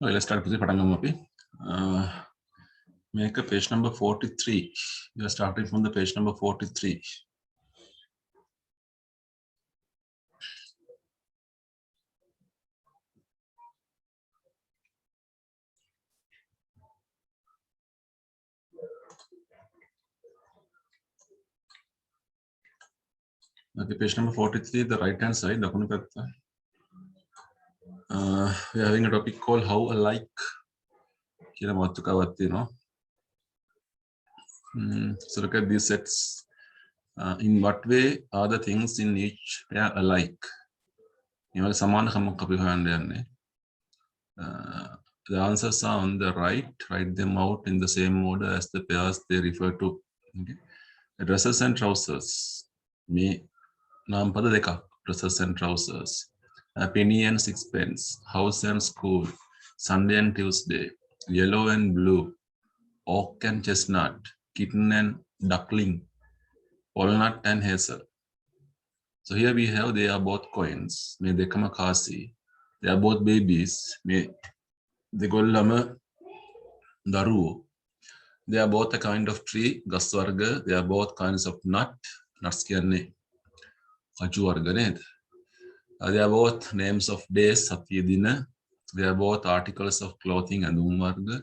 Okay, let's start with make a page number 43. You are starting from the page number 43. Okay, page number 43, the right hand side. We are having a topic called how alike. So look at these sets. In what way are the things in each pair alike? The answers are on the right. Write them out in the same order as the pairs they refer to. Okay. Dresses and trousers. Dresses and trousers. Penny and sixpence. House and school. Sunday and Tuesday. Yellow and blue. Oak and chestnut. Kitten and duckling. Walnut and hazel. So here we have, they are both coins. May they come a kasi. They are both babies. May they go lama daru. They are both a kind of tree, gaswarga. They are both kinds of nut. Nuts kyanne kachuwarga ned. They are both names of days, satyadina. They are both articles of clothing, adumvarga.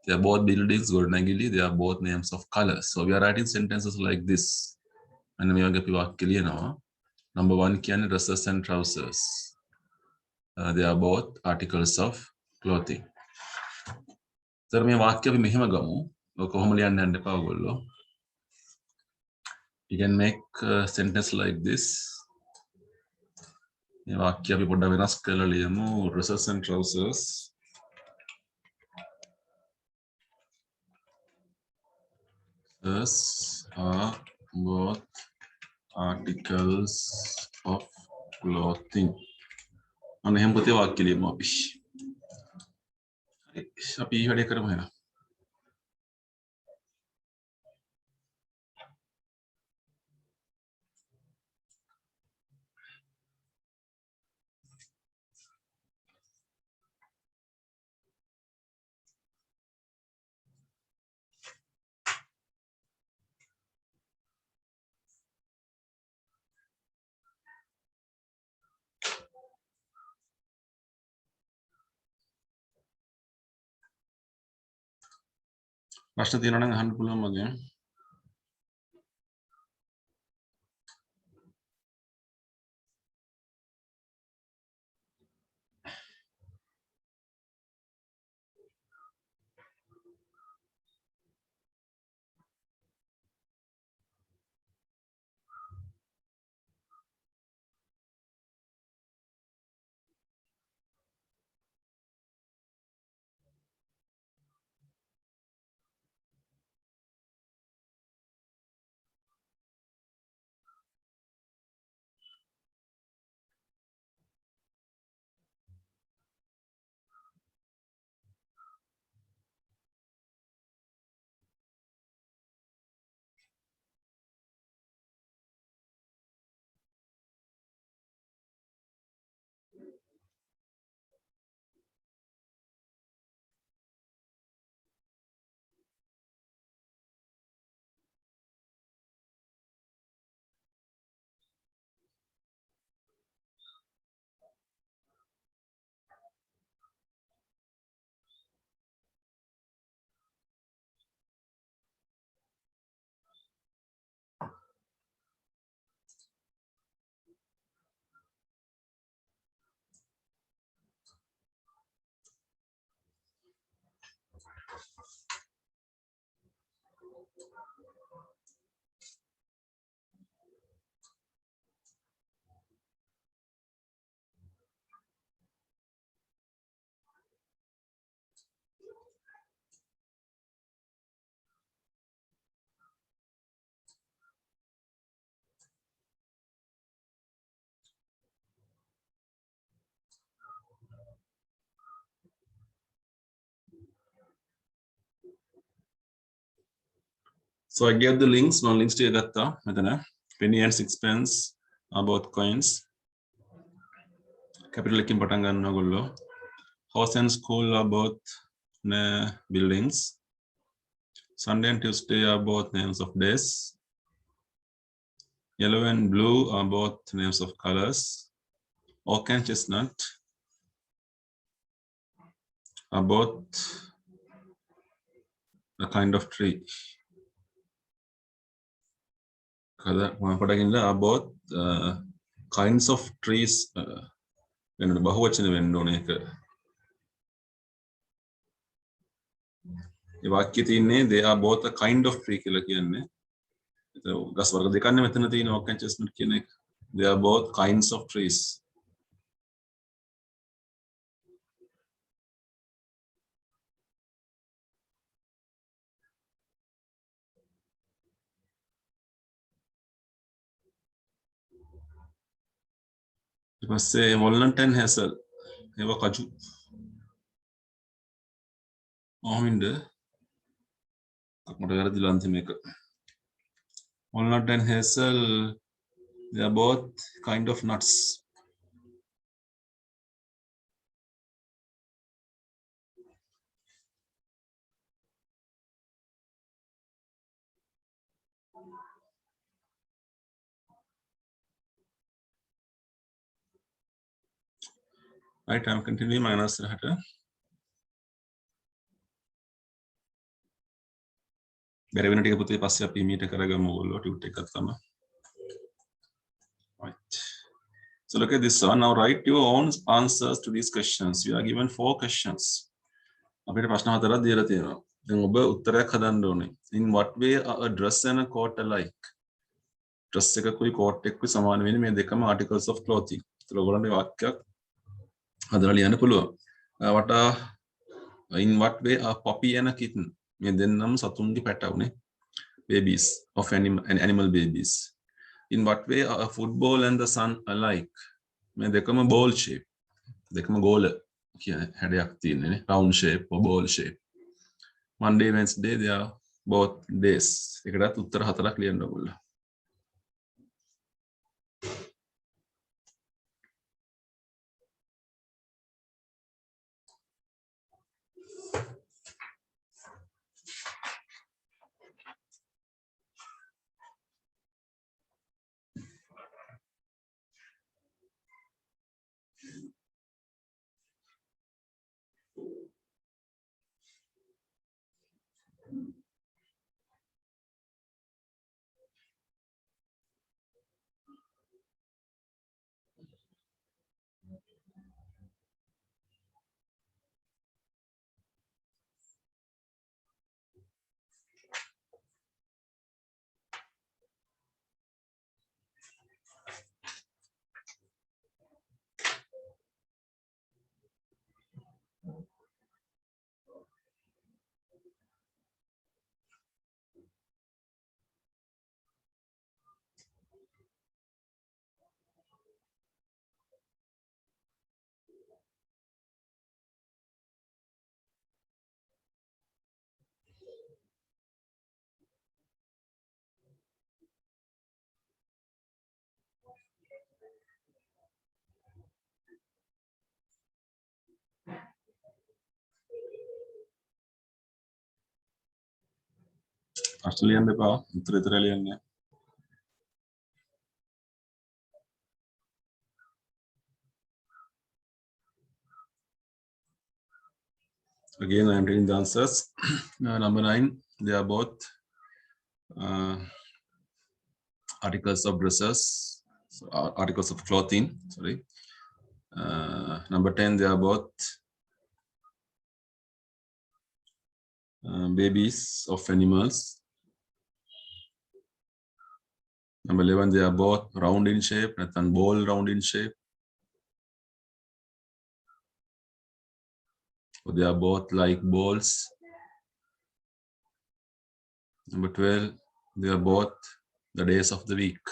They are both buildings, Gornagili. They are both names of colors. So we are writing sentences like this. And we are going number one, dresses and trousers. They are both articles of clothing. So we you can make a sentence like this. Dresses and trousers. These are both articles of clothing. And हम बोलते वाक्य लिए मापिश. अभी ये हटे करो है ना. राष्ट्रपति ने ना हम पुलाव मगे. So I gave the links. No links to gatta. Penny and sixpence are both coins. Capital Kim Patangan Nagullo. House and school are both buildings. Sunday and Tuesday are both names of days. Yellow and blue are both names of colors. Oak and chestnut are both a kind of tree. Are both kinds of trees. බහුවචන වෙන්න ඕනේ ඒක. ඒ වාක්‍යයේ තියෙන්නේ they are both a kind of tree කියලා කියන්නේ. ගස් වර්ග දෙකක් නේ මෙතන තියෙන oak and chestnut කියන එක. They are both kinds of trees. ඊට පස්සේ walnut and hazel ඒවා කජු. ආමින්ද මට වැරදිලා අන්තිම එක. Walnut and hazel, they are both kind of nuts. Right, I'm continuing my answer. බැරි වෙන ටික පුතේ පස්සේ අපි මීට කරගමු ඔයගොල්ලෝ ටියුට් එකක් තමයි. Right. So look at this one. Now write your own answers to these questions. You are given 4 questions. අපිට ප්‍රශ්න 4ක් දීලා තියෙනවා. දැන් ඔබ උත්තරයක් හදන්න ඕනේ. In what way are a dress and a coat alike? Dress එකකුයි coat එකකුයි සමාන වෙන්නේ මේ දෙකම articles of clothing. ඒතර ඔයගොල්ලන්ට වාක්‍යයක් හදලා ලියන්න පුළුවන්. In what way are puppy and a kitten? මේ දෙන්නම සතුන්ගේ පැටවුනේ. Babies of animal babies. In what way are a football and the sun alike? මේ දෙකම ball shape. දෙකම ගෝල කියන හැඩයක් තියෙන්නේ round shape or ball shape. Monday, Wednesday, they are both days. ඒකටත් උත්තර 4ක් ලියන්න ඕගොල්ලෝ. ප්‍රශ්න ලියන්න එපා. උත්තර විතර ලියන්න. Again, I am reading the answers. Number 9, they are both articles of dresses, so articles of clothing. Sorry. Number 10, they are both babies of animals. Number 11, they are both round in shape, and ball round in shape. So they are both like balls. Number 12, they are both the days of the week.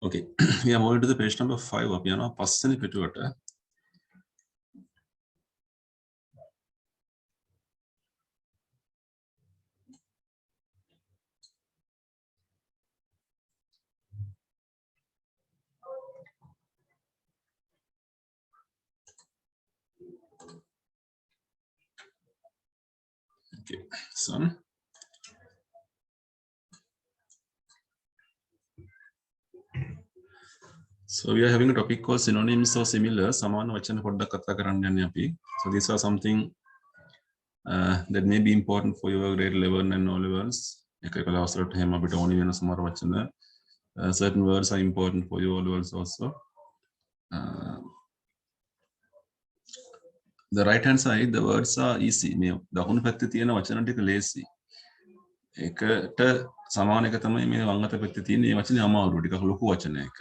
Okay, we are moving to the page number 5 of Piano Passani Petuata. Okay, so we are having a topic called synonyms or similar. Saman vachana podda katha karanna yanne api. So these are something that may be important for your grade 11 and O levels. Ekakala awasarata hema apita ඕනි වෙන සමහර වචන. Certain words are important for your O levels also. The right hand side, the words are easy. මේ දකුණු පැත්තේ තියෙන වචන ටික ලේසි. ඒකට සමාන එක තමයි මේ වම් අත පැත්තේ තියෙන මේ වචනේ අමාරු ටිකක් ලොකු වචනයක.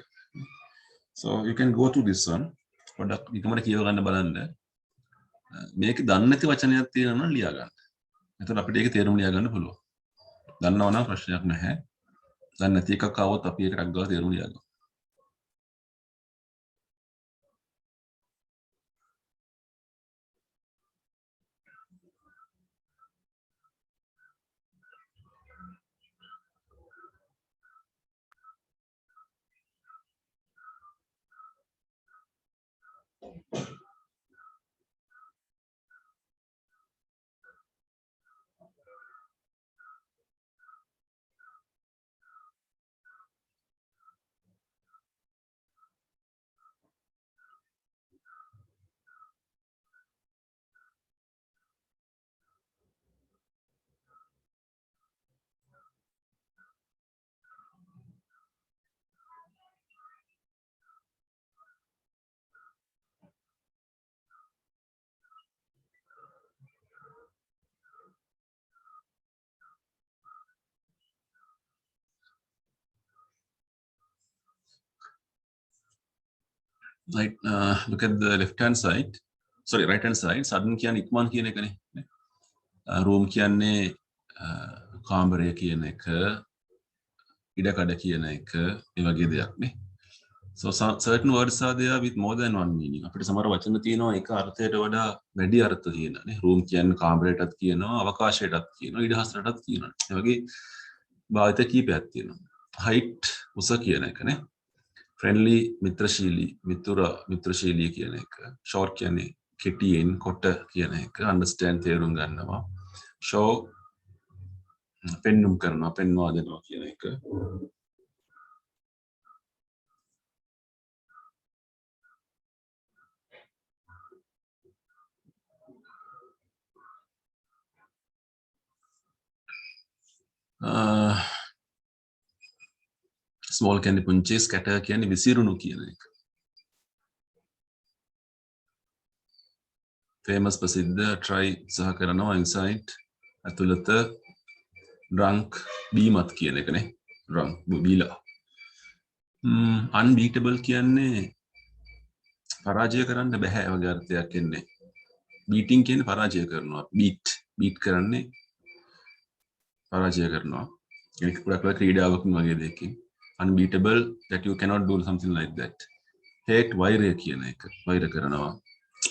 So you can go to this one. පොඩ්ඩක් ඊකමර කියව ගන්න බලන්න. මේක දන්නේ නැති වචනයක් තියෙනවා නම් ලියා ගන්න. එතකොට අපිට ඒක තේරුම් ලියා ගන්න පුළුවන්. දන්නවා නම් ප්‍රශ්නයක් නැහැ. දන්නේ නැති එකක් ආවොත් අපි ඒක ටක් ගාලා තේරුම් ලියා ගමු. Right, look at the left hand side. Sorry, right hand side. Sudden කියන්නේ ඉක්මන් කියන එකනේ. room කියන්නේ කාමරය කියන එක, ඉඩකඩ කියන එක, මේ වගේ දෙයක් නේ. So certain words are there with more than one meaning. අපිට සමහර වචන තියෙනවා එක අර්ථයට වඩා වැඩි අර්ථ තියෙනවා නේ. room කියන්නේ කාමරයටත් කියනවා, අවකාශයටත් කියනවා, ඉඩහසරටත් කියනවා. ඒ වගේ භාවිත කීපයක් තියෙනවා. height උස කියන එක නේ. friendly මිත්‍රශීලී, මිත්‍රශීලී කියන එක. short කියන්නේ කෙටියෙන් කොට කියන එක. understand තේරුම් ගන්නවා. show පෙන්눔 කරනවා, පෙන්වා දෙනවා කියන එක. small කියන්නේ පුංචි, scatter කියන්නේ විසිරුණු කියන එක. famous ප්‍රසිද්ධ, try උත්සාහ කරනවා, inside ඇතුළත, drunk බීමත් කියන එකනේ. drunk බීලා. unbeatable කියන්නේ පරාජය කරන්න බෑ වගේ අර්ථයක් එන්නේ. beating කියන්නේ පරාජය කරනවා. beat කරන්නේ පරාජය කරනවා. ඒක ගොඩක් වෙලා ක්‍රීඩාවකින් වගේ දෙයකින්. unbeatable that you cannot do something like that. hate වෛරය කියන එක. වෛර කරනවා.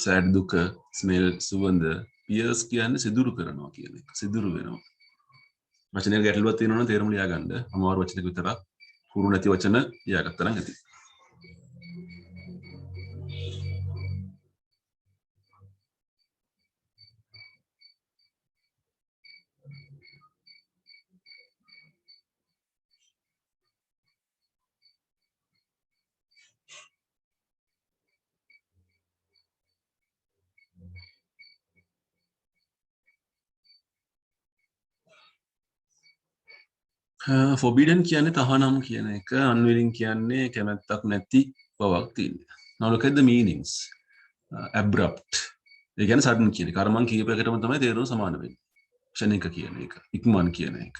sad දුක, smell සුවඳ, pierce කියන්නේ සිදුරු කරනවා කියන එක. සිදුරු වෙනවා. වචනයක ගැටලුවක් තියෙනවා නම් තේරුම් ලියා ගන්න. අමාරු වචනක විතරක් හුරු නැති වචන ලියාගත්තා නම් ඇති. forbidden කියන්නේ තහනම් කියන එක, unwilling කියන්නේ කැමැත්තක් නැති බවක් තියෙනවා. Now look at the meanings. abrupt. ඒ කියන්නේ sudden කියන එක. අර මං කියපේකටම තමයි තේරුම සමාන වෙන්නේ. ක්ෂණික කියන එක, ඉක්මන් කියන එක.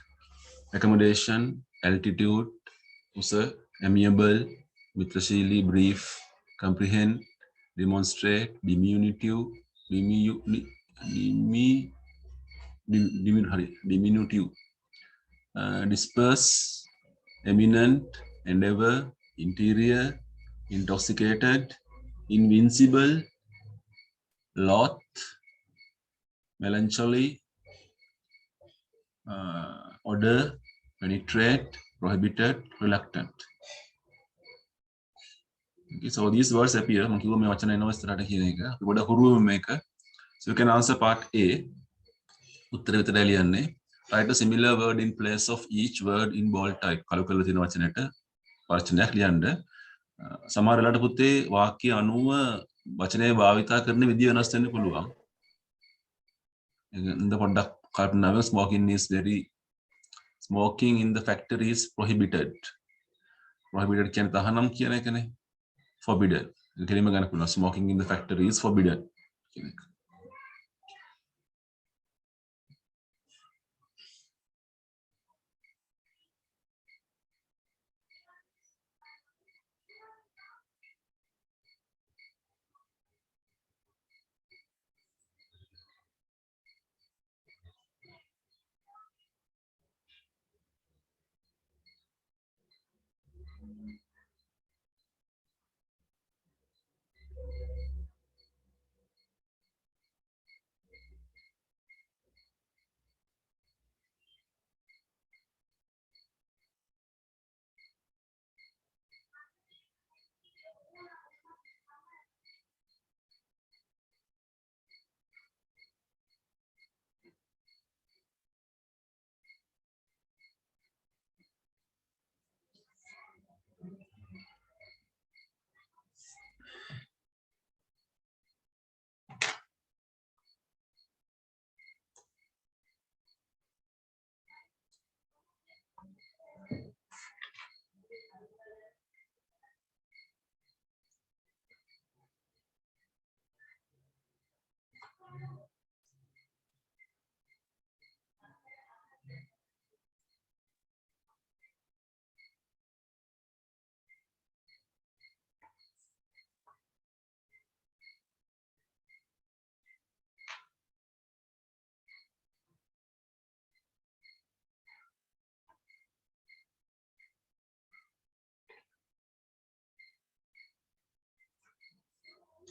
accommodation, altitude, උස, amiable, මිත්‍රශීලී, brief, comprehend, demonstrate, diminutive, diminutive, disperse, eminent, endeavor, interior, intoxicated, invincible, loth, melancholy, order, penetrate, prohibited, reluctant. Okay, so these words appear. So you can answer part A. Write a similar word in place of each word in bold type. වචනයක් ලියන්න. සමහර වෙලාවට පුතේ වාක්‍ය අනුව වචනය භාවිතා කරන විදිය වෙනස් වෙන්න පුළුවන්. ඉතින් පොඩ්ඩක් කල්පනා කරලා smoking in the factory is prohibited. Prohibited කියන්නේ තහනම් කියන එකනේ. Forbidden. කෙලිම ගන්න පුළුවන්. Smoking in the factory is forbidden කියන එක.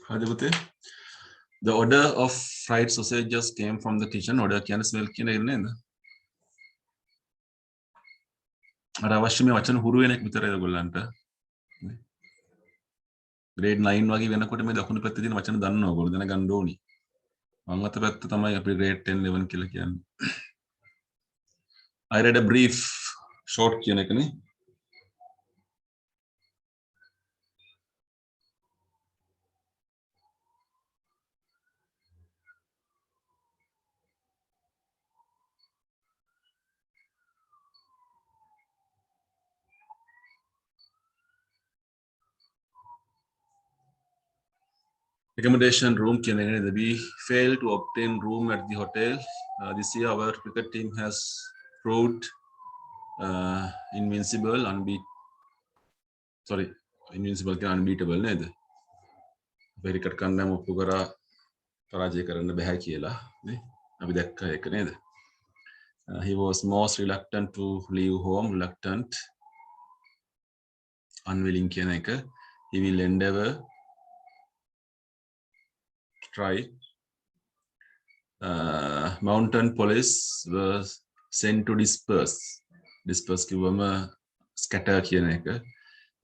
The odor of fried sausages came from the kitchen. Odor කියන smell කියන එක නේද? අර අවශ්‍ය මේ වචන හුරු වෙන එක විතරයි ඔයගොල්ලන්ට. grade 9 වගේ වෙනකොට මේ දකුණු පැත්තේ තියෙන වචන දන්නවා ඔයගොල්ලෝ දැනගන්න ඕනි. වම් අත පැත්ත තමයි අපි grade 10 11 කියලා කියන්නේ. I read a brief short කියන එකනේ. Accommodation room කියන එක නේද? We failed to obtain room at the hotel. This year our cricket team has proved invincible unbeatable නේද? අපි cricket කණ්ඩායම ඔප්පු කරා පරාජය කරන්න බෑ කියලා නේ? අපි දැක්කා ඒක නේද? He was most reluctant to leave home. Reluctant, unwilling කියන එක. He will endeavor, try. Mountain police was sent to disperse කිව්වම scatter කියන එක.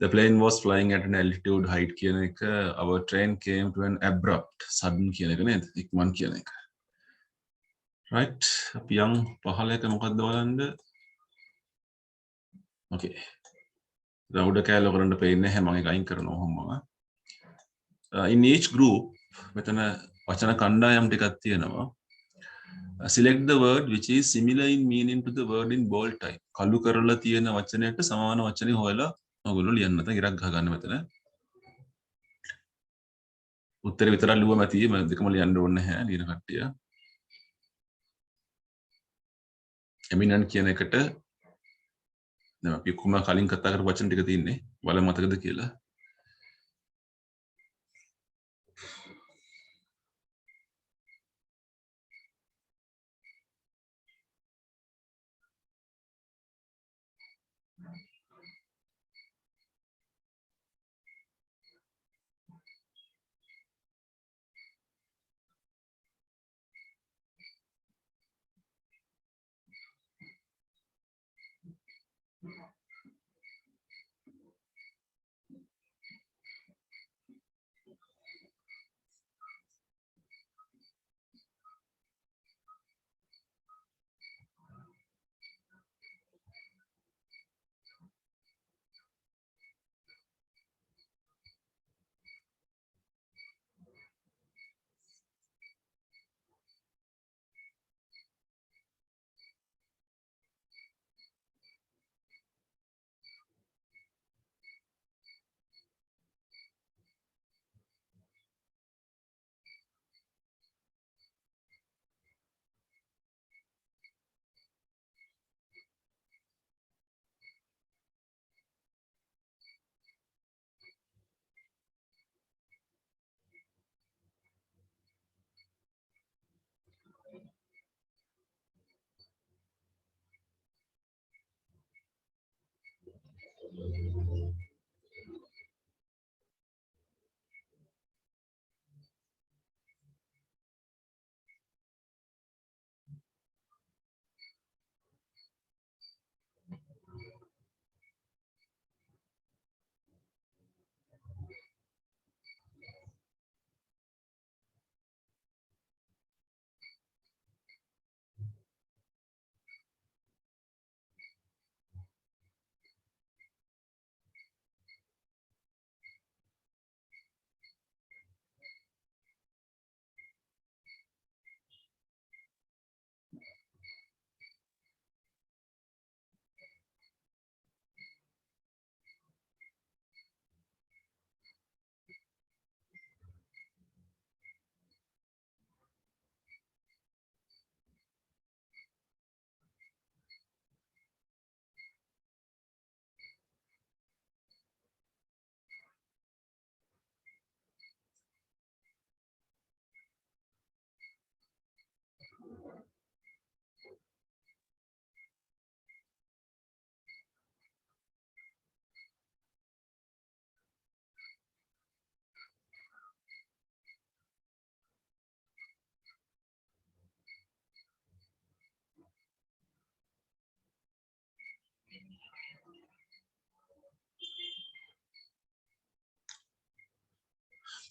The plane was flying at an altitude height කියන එක. Our train came to an abrupt sudden කියන එක නේද? ඉක්මන් කියන එක. Right. අපි යම් 15ක මොකක්ද බලන්න? Okay. දැන් උඩ කැලේ කරන්න පේන්නේ නැහැ මම ඒක අයින් කරනවා ඔහොමම. In each group මෙතන වචන කණ්ඩායම් ටිකක් තියෙනවා. Select the word which is similar in meaning to the word in bold type. කළු කරලා තියෙන වචනයට සමාන වචනේ හොයලා ඔයගොල්ලෝ ලියන්න. නැත්නම් ඉරක් ගහ ගන්න මෙතන. උත්තර විතරක් ලියුවම ඇති. මම දෙකම ලියන්න ඕනේ නැහැ ලියන කට්ටිය. eminent කියන එකට දැන් අපි කොහොම කලින් කතා කරපු වචන ටික තියෙන්නේ. බලමු මතකද කියලා.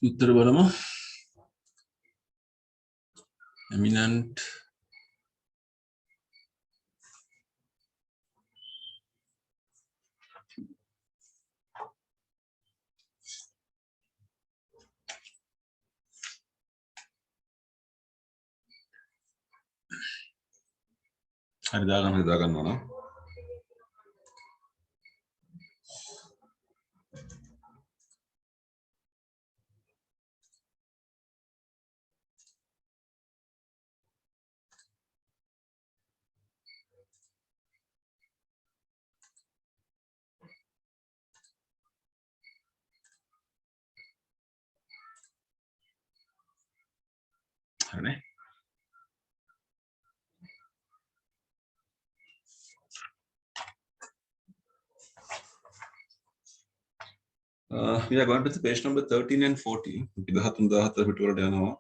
උත්තර බලමු. Eminent හරි දාගන්නවා නම් හරිනේ. We are going to the page number 13 and 14. 13 පිටුවලට යනවා.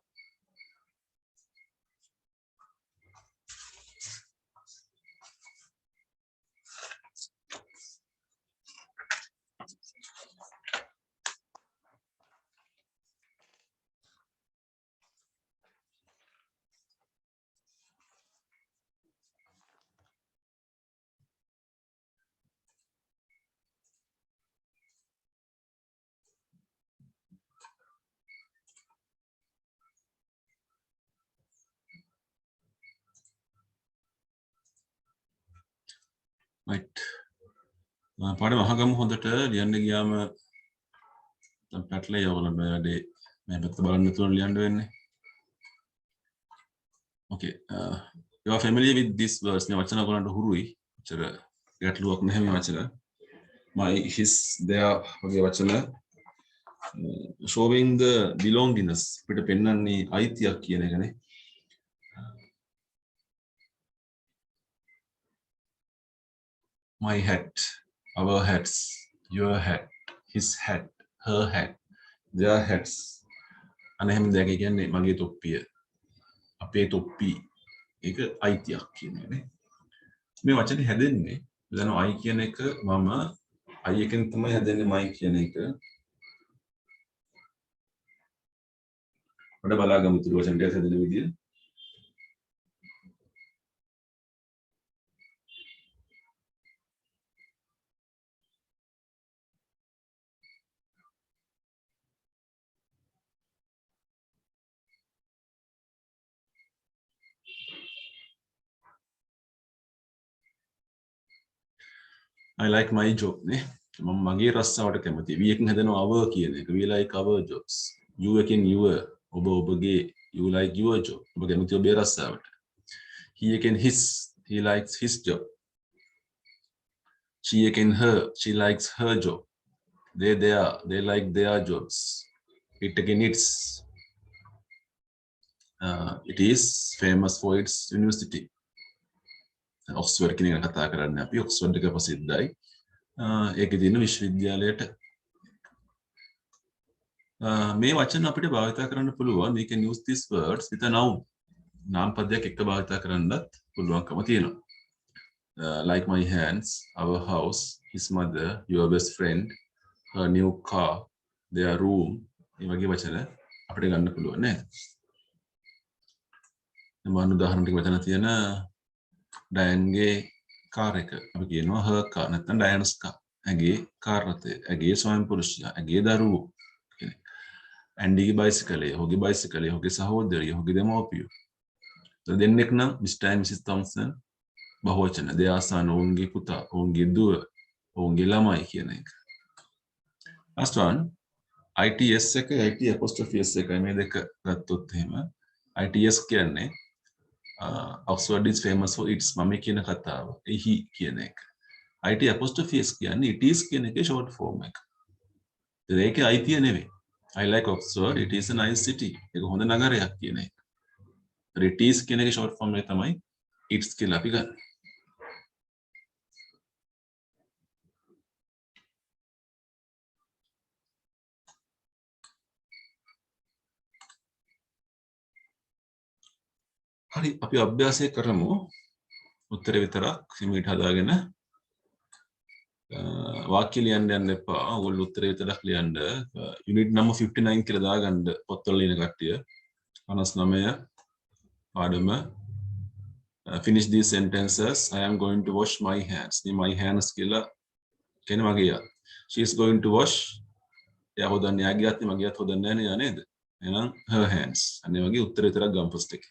right. පාඩම අහගමු හොඳට ලියන්න ගියාම පැටලෙයි ඔයගොල්ලෝ මේ වැඩේ මේ පැත්ත බලන්න නැතුව ලියන්න වෙන්නේ. Okay. You are familiar with this words. මේ වචන ඔයගොල්ලන්ට හුරුයි. චර ගැටලුවක් නැහැ මේ වචන. My his there වගේ වචන showing the belongingness පිට පෙන්වන්නේ අයිතියක් කියන එකනේ. My hat, our hats, your hat, his hat, her hat, their hats. අනෙහිම දෙයක් කියන්නේ මගේ තොප්පිය, අපේ තොප්පි. ඒක අයිතියක් කියන්නේ. මේ වචනේ හැදෙන්නේ දැන් I කියන එක මම I එකෙන් තමයි හැදෙන්නේ my කියන එක. ඔන්න බලාගමු තුරු වචන දෙක හැදෙන විදිය. I like my job නේ. මම මගේ රස්සාවට කැමතියි. we එකෙන් හැදෙනවා our කියන එක. we like our jobs. you එකෙන් your ඔබ ඔබගේ you like your job. ඔබ කැමති ඔබේ රස්සාවට. he එකෙන් his he likes his job. she එකෙන් her she likes her job. they like their jobs. it again its it is famous for its university. Oxford කියන එක කතා කරන්නේ අපි ඔක්ස්ෆර්ඩ් එක ප්‍රසිද්ධයි. ඒකේ තියෙන විශ්වවිද්‍යාලයට මේ වචන අපිට භාවිත කරන්න පුළුවන්. we can use these words with a noun. නාම පදයක් එක්ක භාවිත කරන්නත් පුළුවන්කම තියෙනවා. Like my hands, our house, his mother, your best friend, her new car, their room. මේ වගේ වචන අපිට ගන්න පුළුවන් නේද? මම උදාහරණ ටික වචන තියෙන ඩයන්ගේ කාර් එක අපි කියනවා her car නැත්නම් ඩයන්ස් කාර්. ඇගේ කාර් රථය, ඇගේ ස්වයං පුරුෂයා, ඇගේ දරුවෝ කියන්නේ. ඇන්ඩිගේ බයිසිකලය, ඔහුගේ බයිසිකලය, ඔහුගේ සහෝදරිය, ඔහුගේ දෙමව්පියෝ. දෙන්නෙක් නම් Mr. and Mrs. Thompson බහුවචන. දෙයාසන ඔවුන්ගේ පුතා, ඔවුන්ගේ දුව, ඔවුන්ගේ ළමයි කියන එක. Last one ITS එක IT apostrophe S එකයි මේ දෙක ගත්තොත් එහෙම ITS කියන්නේ Oxford is famous for its මම කියන කතාව. එහි කියන එක. IT apostrophe S කියන්නේ it is කියන එකේ short form එක. ඒකේ අයිතිය නෙවෙයි. I like Oxford, it is a nice city. ඒක හොඳ නගරයක් කියන එක. it is කියන එකේ short form එක තමයි it's කියලා අපි ගන්න. හරි අපි අභ්‍යාසය කරමු. උත්තර විතරක් සිමීට හදාගෙන වාක්‍ය ලියන්න යන්න එපා. ඔයගොල්ලෝ උත්තරේ විතරක් ලියන්න. යුනිට් නම්බර් 59 කියලා දාගන්න පොත්වල ලියන කට්ටිය. 59 පාඩම finish these sentences. I am going to wash my hands. මේ my hands කියලා කියන්නේ මගේ අත. She is going to wash. එයා හොදන්නේ යාගේ අත මගේ අත හොදන්නේ නැහැ නේද? එහෙනම් her hands. අනේ වගේ උත්තර විතරක් ගම් ෆස්ට් එකේ.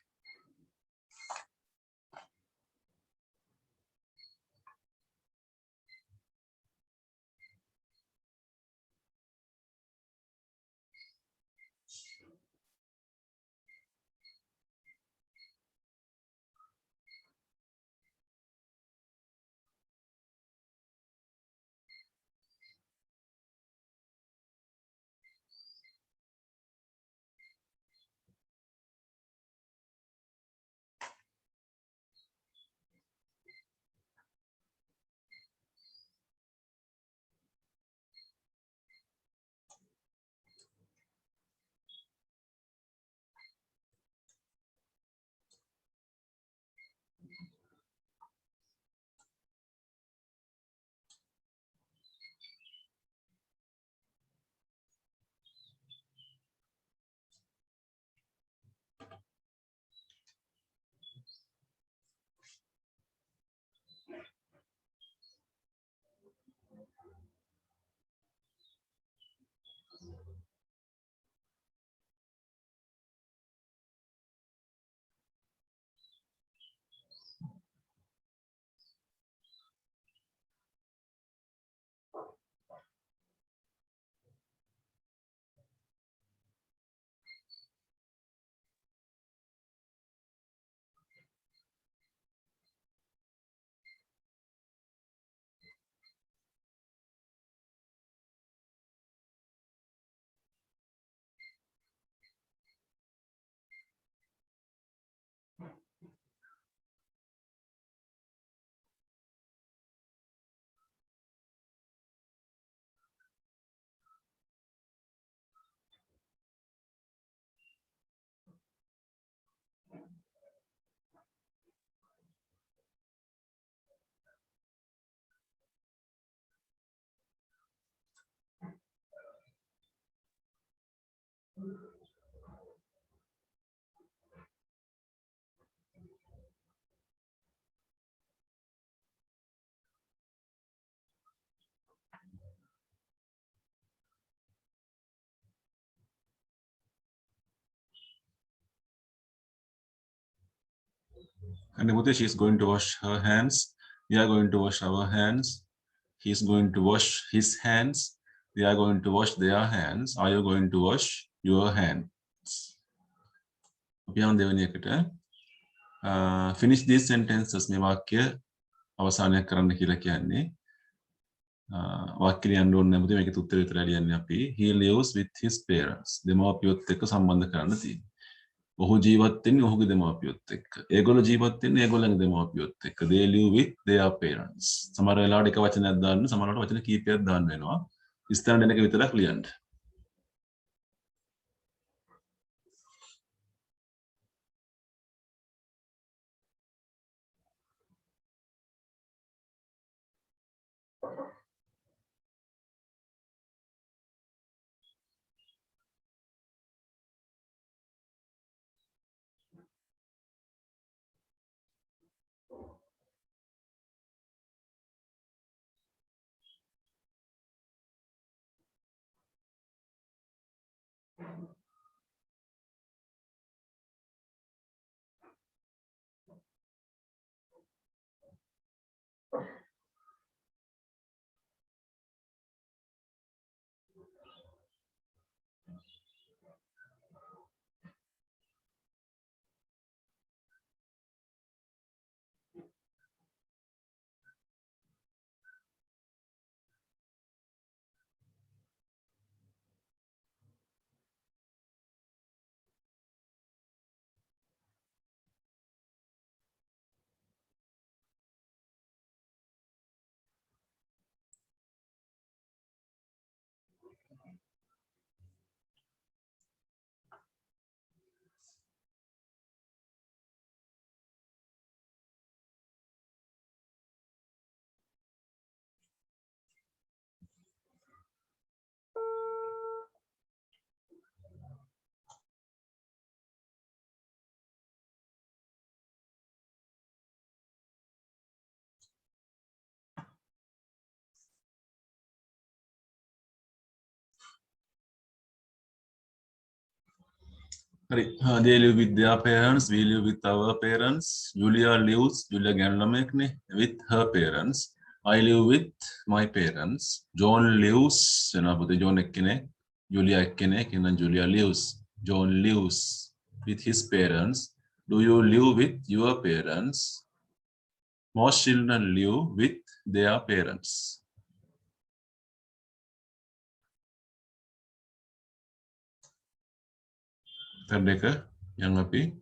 And she is going to wash her hands. We are going to wash our hands. He is going to wash his hands. They are going to wash their hands. Are you going to wash your hands? Finish these sentences. මේ වාක්‍ය අවසානයක් කරන්න කියලා කියන්නේ. වාක්‍ය ලියන්න ඕනේ නැමෙති මේකේ උත්තර විතරයි ලියන්නේ අපි. He lives with his parents. දෙමාපියොත් එක්ක සම්බන්ධ කරන්න තියෙනවා. ඔහු ජීවත් වෙන්නේ ඔහුගේ දෙමාපියොත් එක්ක. ඒගොල්ලෝ ජීවත් වෙන්නේ ඒගොල්ලන්ගේ දෙමාපියොත් එක්ක. They live with their parents. සමහර වෙලාවට එක වචනයක් දාන්න, සමහර වෙලාවට වචන කීපයක් දාන්න වෙනවා. ඉස්තන දෙන එක විතරක් ලියන්න. They live with their parents. We live with our parents. Julia lives, Julia Ganlamekne, with her parents. I live with my parents. John lives, John Ekkene, Julia Ekkene, and Julia lives. John lives with his parents. Do you live with your parents? Most children live with their parents. Terdeka yang api